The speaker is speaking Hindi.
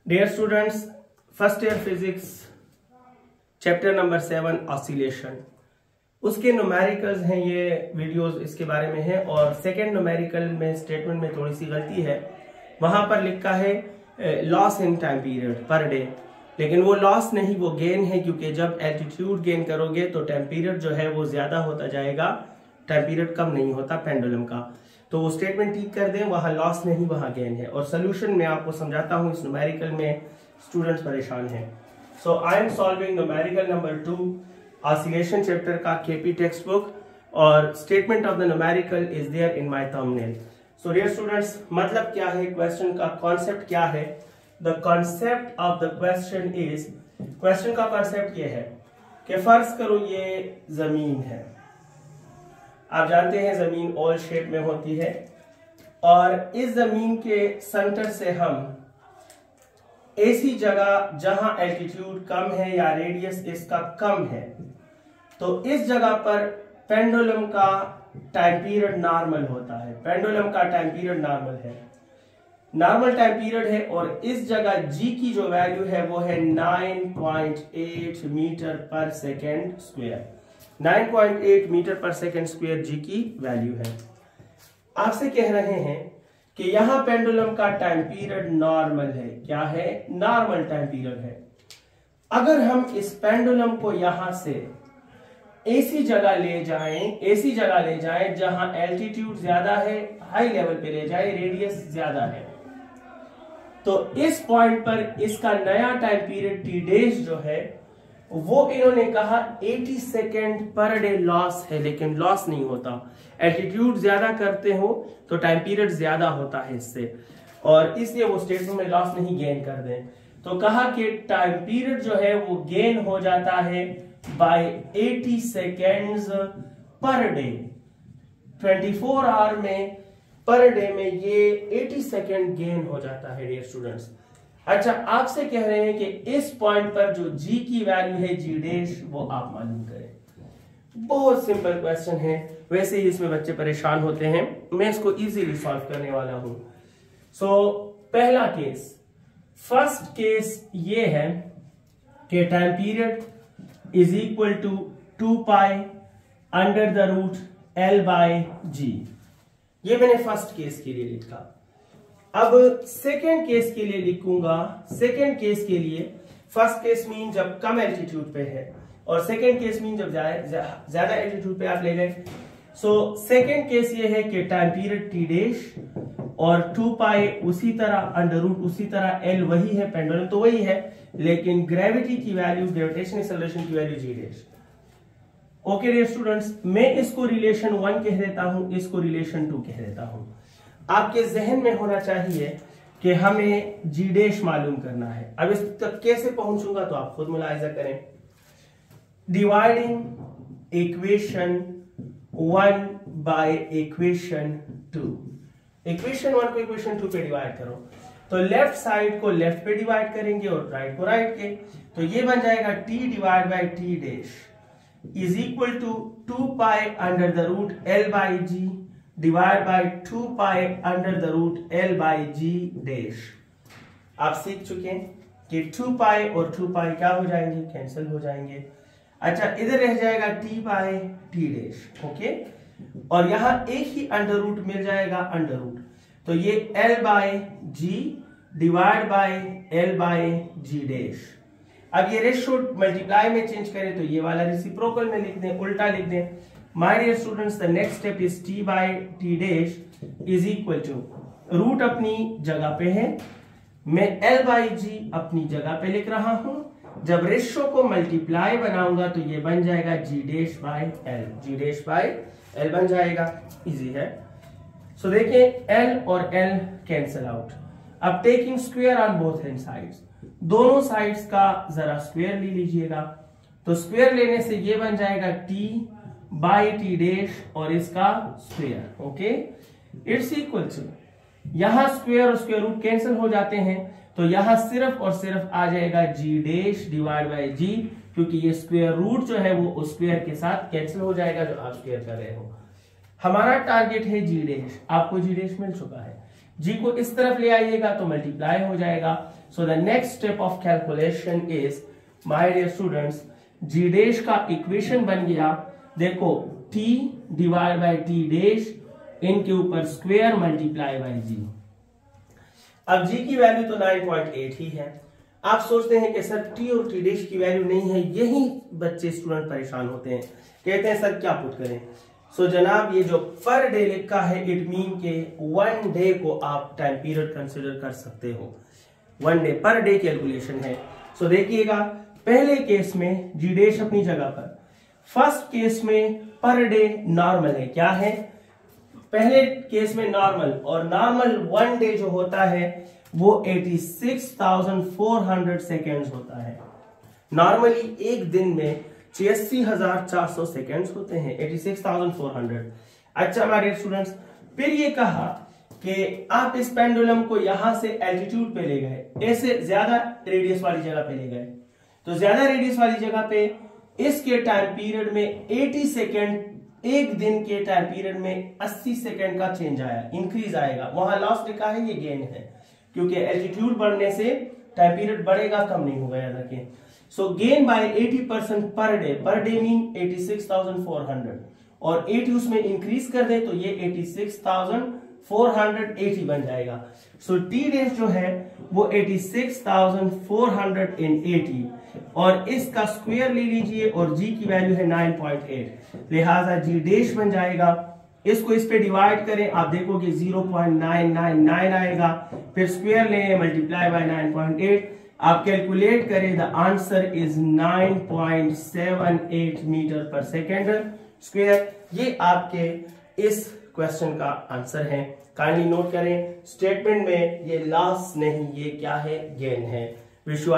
Dear students, first year physics chapter number 7 oscillation, उसके न्यूमेरिकल्स हैं। ये वीडियोस इसके बारे में है। और सेकेंड न्यूमेरिकल में स्टेटमेंट में थोड़ी सी गलती है। वहां पर लिखा है loss in time period per day, लेकिन वो लॉस नहीं, वो गेन है, क्योंकि जब एल्टीट्यूड गेन करोगे तो टाइम पीरियड जो है वो ज्यादा होता जाएगा, टाइम पीरियड कम नहीं होता पेंडुलम का। तो वो स्टेटमेंट ठीक कर दें, वहां लॉस नहीं वहां गेन है। और सोल्यूशन में आपको समझाता हूं, इस न्यूमेरिकल में स्टूडेंट्स परेशान हैं। So I am solving numerical number 2 oscillation chapter का केपी टेक्स्ट बुक, और statement of the numerical is there in my thumbnail. So dear students, मतलब क्या है, क्वेश्चन का कॉन्सेप्ट क्या है? The concept of the question is, question का कॉन्सेप्ट ये है कि फर्ज करो ये जमीन है। आप जानते हैं जमीन ओवल शेप में होती है, और इस जमीन के सेंटर से हम ऐसी जगह जहां एल्टीट्यूड कम है या रेडियस इसका कम है, तो इस जगह पर पेंडुलम का टाइम पीरियड नॉर्मल होता है। पेंडुलम का टाइम पीरियड नॉर्मल है, नॉर्मल टाइम पीरियड है। और इस जगह जी की जो वैल्यू है वो है 9.8 मीटर पर सेकेंड स्क्वायर। 9.8 मीटर पर सेकेंड स्क्वायर जी की वैल्यू है। आपसे कह रहे हैं कि यहां पेंडुलम का टाइम पीरियड नॉर्मल है। क्या है? नॉर्मल टाइम पीरियड है। अगर हम इस पेंडुलम को यहां से ऐसी जगह ले जाएं जहां एल्टीट्यूड ज्यादा है, हाई लेवल पे ले जाए, रेडियस ज्यादा है, तो इस पॉइंट पर इसका नया टाइम पीरियड टी डेज जो है वो इन्होंने कहा 80 सेकेंड पर डे लॉस है, लेकिन लॉस नहीं होता। एल्टीट्यूड ज्यादा करते हो तो टाइम पीरियड ज्यादा होता है इससे, और इसलिए वो स्टेटमेंट में लॉस नहीं गेन कर दें। तो कहा कि टाइम पीरियड जो है वो गेन हो जाता है by 80 seconds per day. 24 hour में पर डे में ये 80 सेकेंड गेन हो जाता है डियर स्टूडेंट्स। अच्छा, आपसे कह रहे हैं कि इस पॉइंट पर जो जी की वैल्यू है, जी डैश, वो आप मालूम करें। बहुत सिंपल क्वेश्चन है, वैसे ही इसमें बच्चे परेशान होते हैं, मैं इसको इजीली सॉल्व करने वाला हूं। सो पहला केस, फर्स्ट केस ये है कि time period is equal to 2 pi under the root L by G. ये मैंने फर्स्ट केस के लिए लिखा। अब सेकेंड केस के लिए लिखूंगा। सेकेंड केस के लिए, फर्स्ट केस मीन जब कम एल्टीट्यूड पे है, और सेकेंड केस मीन जब ज्यादा एल्टीट्यूड पे आप ले गए। सो सेकेंड केस ये है कि टाइम पीरियड टी डैश और 2 पाई उसी तरह, अंडर रूट उसी तरह, L वही है, पेंडुलम तो वही है, लेकिन ग्रेविटी की वैल्यू, ग्रेविटेशनल एक्सेलरेशन की वैल्यू जी डैश। ओके डियर स्टूडेंट्स, मैं इसको रिलेशन 1 कह देता हूं, इसको रिलेशन 2 कह देता हूं। आपके जहन में होना चाहिए कि हमें जी डैश मालूम करना है। अब इस तक कैसे पहुंचूंगा तो आप खुद मुलाहिजा करें। Dividing equation 1 by equation 2। Equation 1 को इक्वेशन 2 पे डिवाइड करो, तो लेफ्ट साइड को लेफ्ट पे डिवाइड करेंगे और राइट को राइट के, तो ये बन जाएगा t divide by T dash is equal to 2 pi under the root L by G divide by 2 pi under the root L by G dash. आप सीख चुके हैं कि 2 पाई और 2 पाई क्या हो जाएंगे? कैंसिल हो जाएंगे। अच्छा, इधर रह जाएगा t by T dash. Okay, और यहां एक ही अंडर रूट मिल जाएगा, अंडर रूट, तो ये L by G divide by L by G dash. अब ये रेशियो मल्टीप्लाई में चेंज करें तो ये वाला रेसिप्रोकल में लिख दें, उल्टा लिख दें। My dear students, the next step is t by t dash is equal to, root अपनी जगह पे है, मैं L by g अपनी जगह पे लिख रहा हूं। जब रेशियो को मल्टीप्लाई बनाऊंगा तो ये बन जाएगा g dash by L, g dash by L बन जाएगा। इजी है। सो देखिए, L और L कैंसल आउट। अब taking square on both hand sides, दोनों साइड्स का जरा स्क्वायर ले लीजिएगा, तो स्क्वायर लेने से ये बन जाएगा t बाई टी डैश और इसका square. Okay, it's equal to, यहां स्क्वायर और स्क्वायर रूट कैंसिल हो जाते हैं, तो यहां सिर्फ और सिर्फ आ जाएगा जी डैश डिवाइड बाय जी, क्योंकि ये स्क्वायर रूट जो है वो उस स्क्वायर के साथ कैंसिल हो जाएगा जो आप स्क्वायर कर रहे हो। हमारा टारगेट है जी डैश, आपको जी डैश मिल चुका है। जी को इस तरफ ले आइएगा तो मल्टीप्लाई हो जाएगा, so the next step of calculation is, my dear students, G dash का इक्वेशन बन गया, देखो t divide by T dash इनके ऊपर स्क्वायर मल्टीप्लाई बाय जी। अब g की वैल्यू तो 9.8 ही है। आप सोचते हैं कि सर t और t डैश की वैल्यू नहीं है, यही बच्चे स्टूडेंट परेशान होते हैं, कहते हैं सर क्या पुट करें। सो जनाब ये जो पर डे लिखा है, इट मीन के 1 डे को आप टाइम पीरियड कंसिडर कर सकते हो, 1 डे पर डे कैलकुलेशन है। सो देखिएगा, पहले केस में जी डैश अपनी जगह पर, फर्स्ट केस में पर डे नॉर्मल है, क्या है पहले केस में नॉर्मल, और नॉर्मल 1 डे जो होता है वो 86,400 सेकेंड्स होता है। नॉर्मली एक दिन में 86,400 सेकेंड्स होते हैं, 86,400। अच्छा हमारे स्टूडेंट्स, फिर ये कहा कि आप इस पेंडुलम को यहां से एल्टीट्यूड पे ले गए, ऐसे ज्यादा रेडियस वाली जगह पे ले गए, तो ज्यादा रेडियस वाली जगह पे इसके टाइम पीरियड में 80 सेकेंड, एक दिन के टाइम पीरियड में 80 सेकेंड का चेंज आया, इंक्रीज आएगा। वहां लॉस लिखा है, ये गेन है, क्योंकि एल्टीट्यूड बढ़ने से टाइम पीरियड बढ़ेगा, कम नहीं होगा, याद रखें। सो gain by 80% per day, per day mean 86,400, और 80 उसमें इंक्रीज कर दे तो ये 86,480 बन जाएगा। सो टी डैश जो है वो 86,480, और इसका स्क्वायर ले लीजिए, और जी की वैल्यू है 9.8, लिहाजा जी डैश बन जाएगा। इसको इस पे डिवाइड करें, आप देखोगे 0.999 आएगा, फिर स्क्वायर लें मल्टीप्लाई बाय 9.8, आप कैलकुलेट करें, द आंसर इज 9.78 मीटर पर सेकेंड स्क्वायर। ये आपके इस क्वेश्चन का आंसर है। काइंडली नोट करें, स्टेटमेंट में ये लॉस नहीं, ये क्या है, गेन है। विजुअल